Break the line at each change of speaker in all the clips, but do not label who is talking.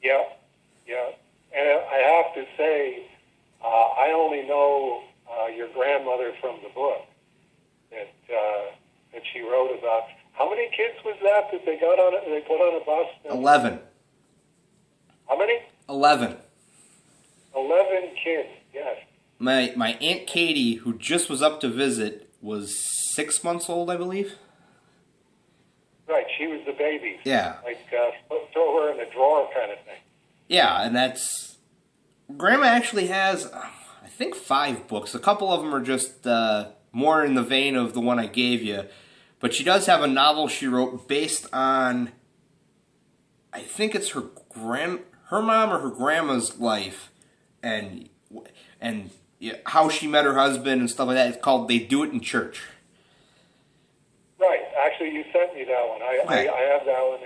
Yeah, yeah. And I have to say, I only know your grandmother from the book that she wrote about. How many kids was that they got on it? They put on a bus?
11.
How many?
11.
11 kids. Yes.
My Aunt Katie, who just was up to visit, was 6 months old, I believe.
Right, she was the baby.
Yeah.
Like throw her in a drawer kind of thing.
Yeah, and that's... Grandma actually has, I think, 5 books. A couple of them are just more in the vein of the one I gave you. But she does have a novel she wrote based on, I think it's her mom or her grandma's life, and how she met her husband and stuff like that. It's called They Do It in Church.
Right. Actually, you sent me that one.
Okay.
I have that one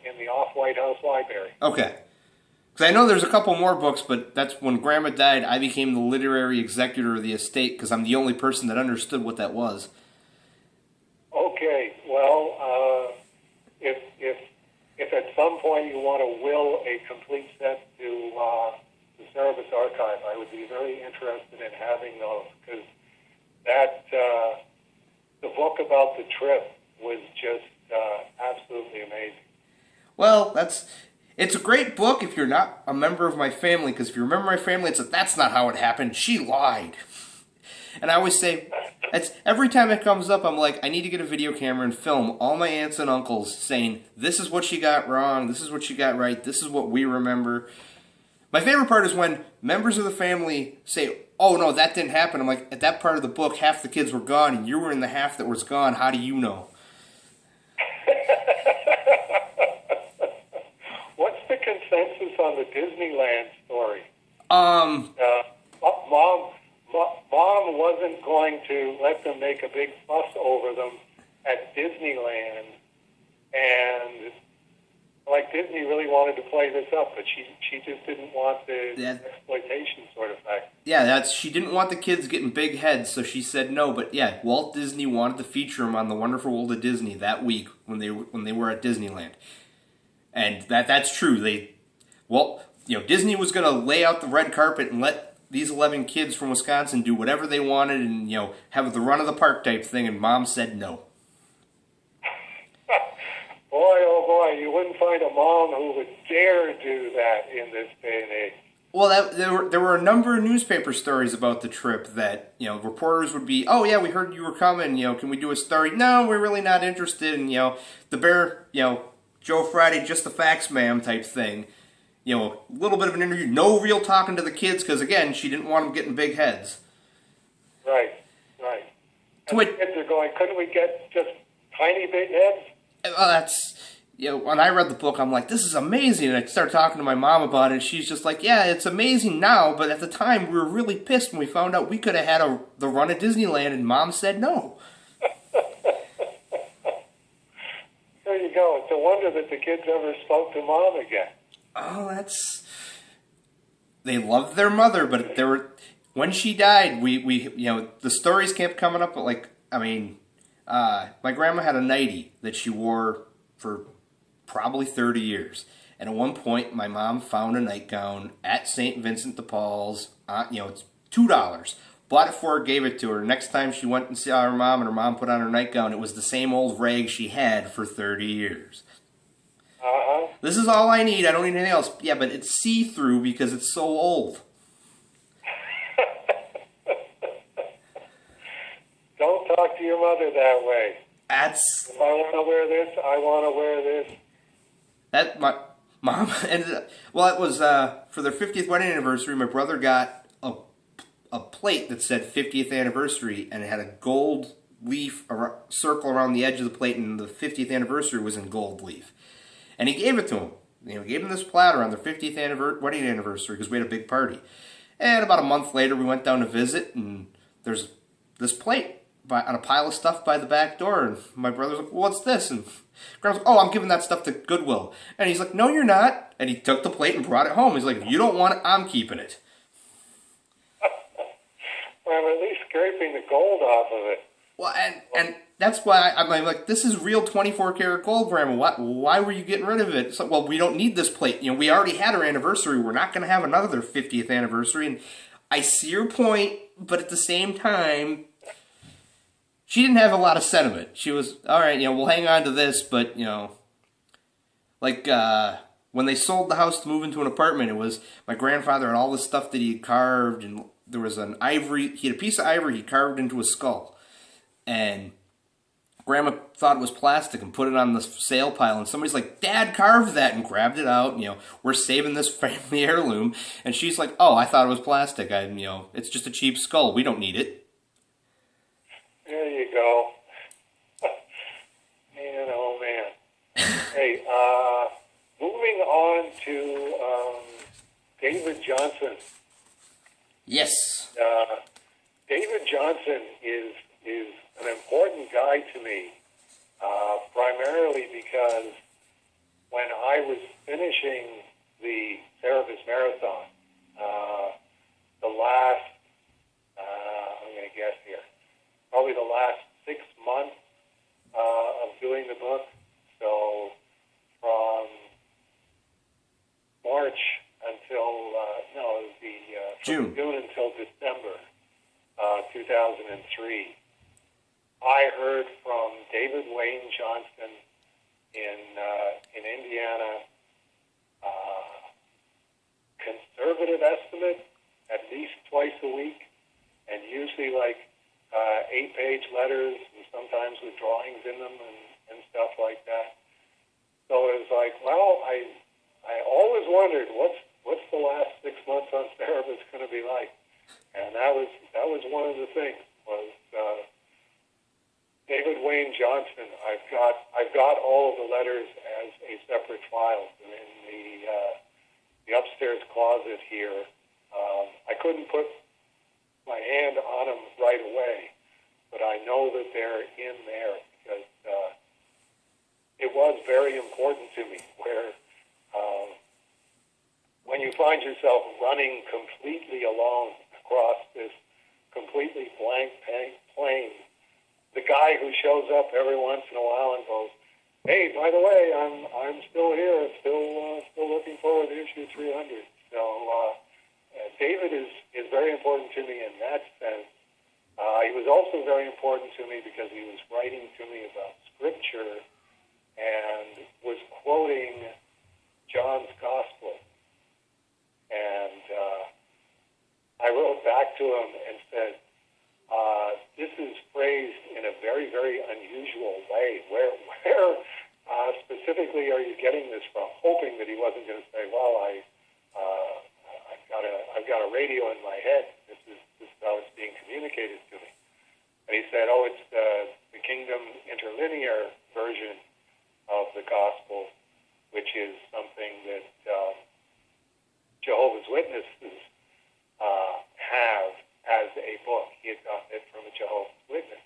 in the Off-White House library.
Okay. Because I know there's a couple more books, but that's when Grandma died, I became the literary executor of the estate because I'm the only person that understood what that was.
Okay. Well, if at some point you want to will a complete set to the Cerebus archive, I would be very interested in having those because that the book about the trip was just absolutely amazing.
Well, it's a great book if you're not a member of my family, because if you remember my family, that's not how it happened. She lied. And I always say, every time it comes up, I'm like, I need to get a video camera and film all my aunts and uncles saying, this is what she got wrong, this is what she got right, this is what we remember. My favorite part is when members of the family say, oh, no, that didn't happen. I'm like, at that part of the book, half the kids were gone, and you were in the half that was gone. How do you know?
What's the consensus on the Disneyland story? Mom wasn't going to let them make a big fuss over them at Disneyland, and like Disney really wanted to play this up, but she just didn't want the exploitation sort of fact.
Yeah, she didn't want the kids getting big heads, so she said no. But yeah, Walt Disney wanted to feature them on The Wonderful World of Disney that week when they were at Disneyland, and that's true. Disney was going to lay out the red carpet and let these 11 kids from Wisconsin do whatever they wanted and, have the run of the park type thing, and Mom said no.
Boy, oh boy, you wouldn't find a mom who would dare do that in this day and age.
Well, there were a number of newspaper stories about the trip that, reporters would be, oh yeah, we heard you were coming, can we do a story? No, we're really not interested in, the Bear, Joe Friday, just the facts, ma'am, type thing. A little bit of an interview, no real talking to the kids, because, again, she didn't want them getting big heads.
Right. And the kids are going, couldn't we get just tiny big heads?
Well, that's, when I read the book, I'm like, this is amazing, and I started talking to my mom about it, and she's just like, yeah, it's amazing now, but at the time, we were really pissed when we found out we could have had the run at Disneyland, and Mom said no.
There you go. It's a wonder that the kids ever spoke to Mom again.
Oh, they loved their mother, but when she died, we the stories kept coming up, but my grandma had a nightie that she wore for probably 30 years. And at one point, my mom found a nightgown at St. Vincent de Paul's, it's $2. Bought it for her, gave it to her. Next time she went and saw her mom, and her mom put on her nightgown, it was the same old rag she had for 30 years.
Uh-huh.
This is all I need. I don't need anything else. Yeah, but it's see-through because it's so old.
Don't talk to your mother that way.
If
I want to wear this, I want to wear this.
My mom ended up... Well, it was for their 50th wedding anniversary. My brother got a plate that said 50th anniversary, and it had a gold leaf circle around the edge of the plate, and the 50th anniversary was in gold leaf. And he gave it to him. Gave him this platter on their 50th wedding anniversary because we had a big party. And about a month later, we went down to visit, and there's this plate on a pile of stuff by the back door. And my brother's like, well, what's this? And Grandma's like, oh, I'm giving that stuff to Goodwill. And he's like, no, you're not. And he took the plate and brought it home. He's like, if you don't want it, I'm keeping it.
Well, I'm at least scraping the gold off of it.
Well, and that's why I'm like, this is real 24 karat gold, Grandma. Why were you getting rid of it? So, well, we don't need this plate. You know, we already had our anniversary. We're not going to have another 50th anniversary. And I see your point, but at the same time, she didn't have a lot of sentiment. She was, all right, you know, we'll hang on to this, but, you know, like, when they sold the house to move into an apartment, it was my grandfather had all this stuff that he had carved, and there was an ivory, he had a piece of ivory he carved into a skull. And Grandma thought it was plastic and put it on the sale pile, and somebody's like, Dad carved that, and grabbed it out, and, you know, we're saving this family heirloom. And she's like, oh, I thought it was plastic. You know, it's just a cheap skull. We don't need it.
There you go. Man, oh man. Hey, moving on to David Johnson.
Yes.
David Johnson is an important guy to me, primarily because when I was finishing the Cerebus Marathon, the last, I'm going to guess here, probably the last 6 months of doing the book. So from March until,
June.
from June until December 2003, I heard from David Wayne Johnston in Indiana, conservative estimate, at least twice a week, and usually like 8-page letters, and sometimes with drawings in them and stuff like that. So it was like, well, I always wondered what's the last 6 months on Cerebus going to be like, and that was one of the things was. David Wayne Johnston. I've got all of the letters as a separate file in the upstairs closet here. I couldn't put my hand on them right away, but I know that they're in there because it was very important to me. Where when you find yourself running completely alone across this completely blank plain. The guy who shows up every once in a while and goes, "Hey, by the way, I'm still here, still looking forward to issue 300." So David is very important to me in that sense. He was also very important to me because he was writing to me about scripture and was quoting John's Gospel. And I wrote back to him and said, this is phrased in a very, very unusual way. Where specifically are you getting this from? Hoping that he wasn't going to say, "Well, I've got a radio in my head. This is how it's being communicated to me." And he said, "Oh, it's the Kingdom interlinear version of the Gospel, which is something that Jehovah's Witnesses have as a book." He had gotten it from a Jehovah's Witness.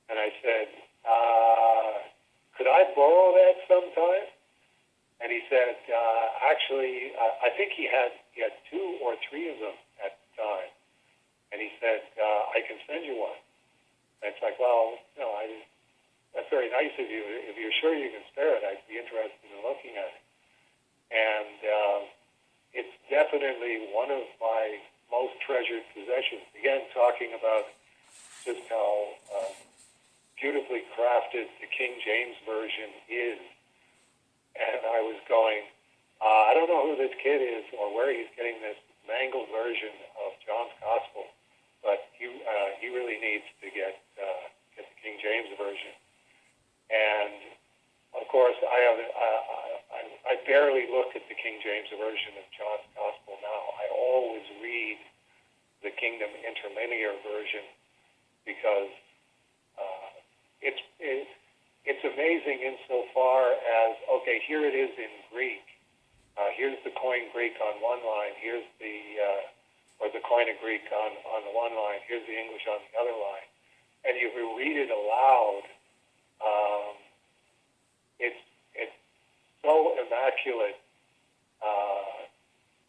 And I said, "Could I borrow that sometime?" And he said, "Actually, I think he had 2 or 3 of them at the time." And he said, "I can send you one." And it's like, well, no, that's very nice of you. If you're sure you can spare it, I'd be interested in looking at it. And it's definitely one of my most treasured possessions. Again, talking about just how beautifully crafted the King James Version is. And I was going, I don't know who this kid is or where he's getting this mangled version of John's Gospel, but he really needs to get the King James Version. And of course, I barely look at the King James Version of John's Gospel now. I always read the Kingdom interlinear version because it's amazing insofar as, okay, here it is in Greek. Here's the Koine Greek on one line. Here's or the Koine Greek on the one line. Here's the English on the other line. And if you read it aloud, it's so immaculate.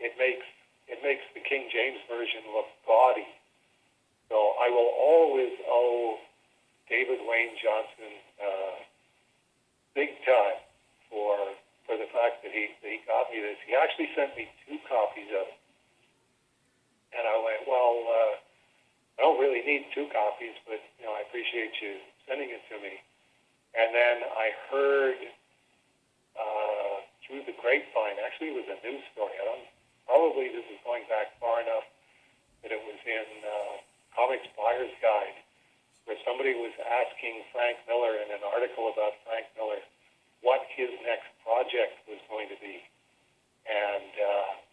It makes the King James Version look gaudy. So I will always owe David Wayne Johnson big time for the fact that he got me this. He actually sent me 2 copies of it. And I went, well, I don't really need 2 copies, but, I appreciate you sending it to me. And then I heard through the grapevine, actually it was a news story. Probably this is going back far enough that it was in Comics Buyer's Guide, where somebody was asking Frank Miller in an article about Frank Miller what his next project was going to be. And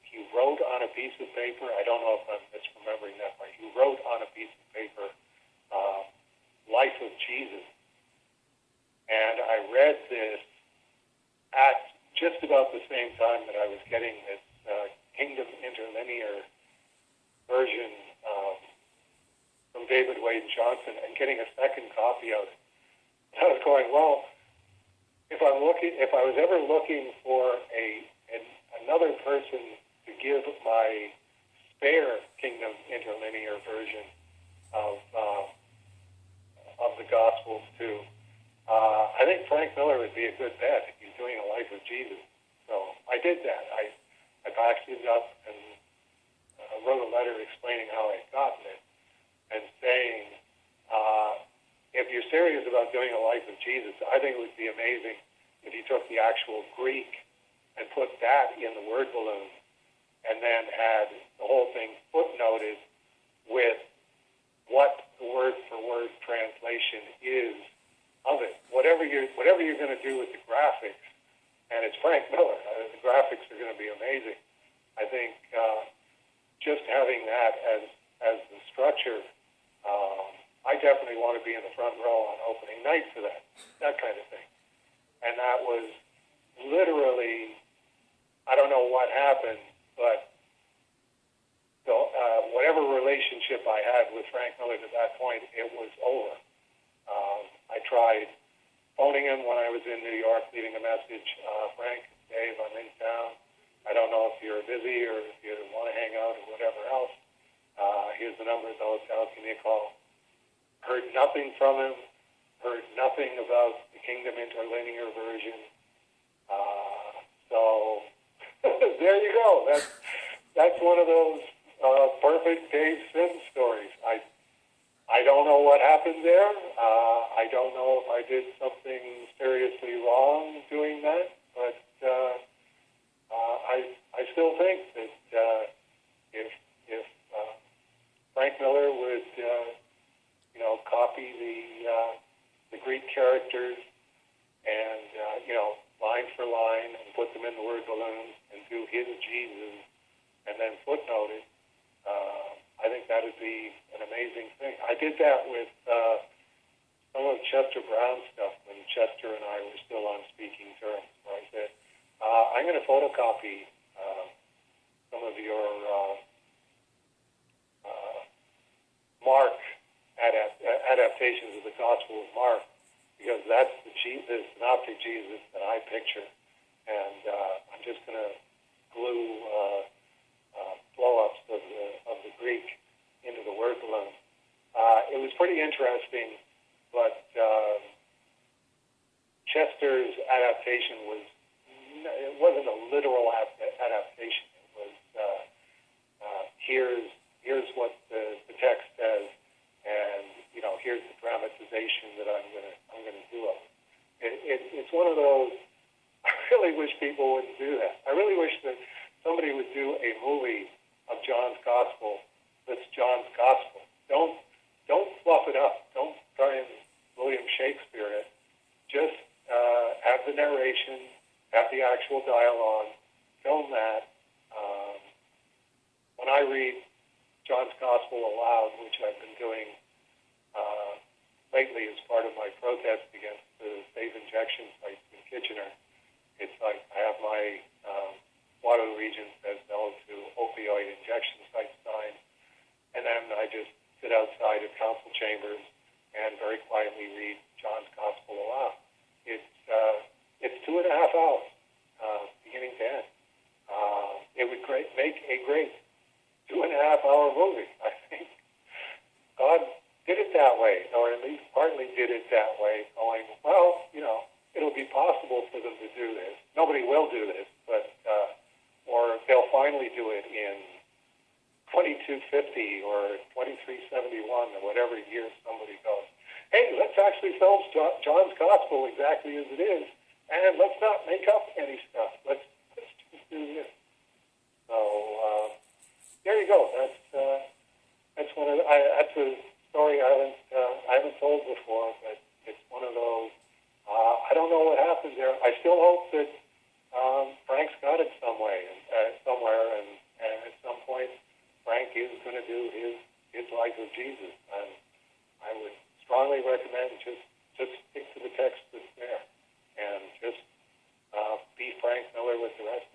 he wrote on a piece of paper, I don't know if I'm misremembering that right, he wrote on a piece of paper, Life of Jesus. And I read this at just about the same time that I was getting this Kingdom Interlinear version from David Wayne Johnson and getting a second copy of it. And I was going, well, if I was ever looking for another person to give my spare Kingdom Interlinear version of the Gospels to, I think Frank Miller would be a good bet if he's doing a Life of Jesus. So I did that. I packed it up and wrote a letter explaining how I'd gotten it and saying, if you're serious about doing a Life of Jesus, I think it would be amazing if you took the actual Greek and put that in the word balloon and then had the whole thing footnoted with what the word-for-word translation is of it. Whatever you're going to do with the graphics, and it's Frank Miller, the graphics are going to be amazing. I think just having that as the structure, I definitely want to be in the front row on opening night for that kind of thing. And that was literally, I don't know what happened, but whatever relationship I had with Frank Miller at that point, it was over. I tried phoning him when I was in New York, leaving a message, Frank, Dave, I'm in town. I don't know if you're busy or if you want to hang out or whatever else. Here's the number at the hotel, give me a call. Heard nothing from him, heard nothing about the Kingdom Interlinear version. So there you go. That's one of those perfect Dave Sims stories. I don't know what happened there. I don't know if I did something seriously wrong doing that, but I still think that if Frank Miller would copy the Greek characters and line for line and put them in the word balloons and do his Jesus and then footnote it, I think that would be an amazing thing. I did that with some of Chester Brown's stuff when Chester and I were still on speaking terms, where I said, I'm going to photocopy some of your Mark adaptations of the Gospel of Mark, because that's the synoptic Jesus that I picture, and I'm just going to glue blow-ups of the Greek into the word balloon. It was pretty interesting, but Chester's adaptation wasn't a literal adaptation. It was here's what the text says, and here's the dramatization that I'm gonna do of it. It's one of those. I really wish people wouldn't do that. I really wish that somebody would do a movie of John's Gospel that's John's Gospel. Don't fluff it up. Don't try and William Shakespeare it. Just have the narration, have the actual dialogue, film that. When I read John's Gospel aloud, which I've been doing lately as part of my protest against the safe injection sites in Kitchener, it's like I have my Waterloo Region says no to opioid injection site sign, and then I just sit outside of council chambers and very quietly read John's Gospel aloud. It's 2.5 hours, beginning to end. It would make a great 2.5 hour movie. I think God did it that way, or at least partly did it that way, going, well, it'll be possible for them to do this. Nobody will do this, but or they'll finally do it in 2250 or 2371 or whatever year somebody goes, hey, let's actually film John's Gospel exactly as it is, and let's not make up any stuff. Let's just do this. So there you go. That's that's a story I haven't told before, but it's one of those. I don't know what happened there. I still hope that Frank's got it somewhere, and at some point Frank is going to do his Life of Jesus, and I would strongly recommend just stick to the text that's there, and just be Frank Miller with the rest of it.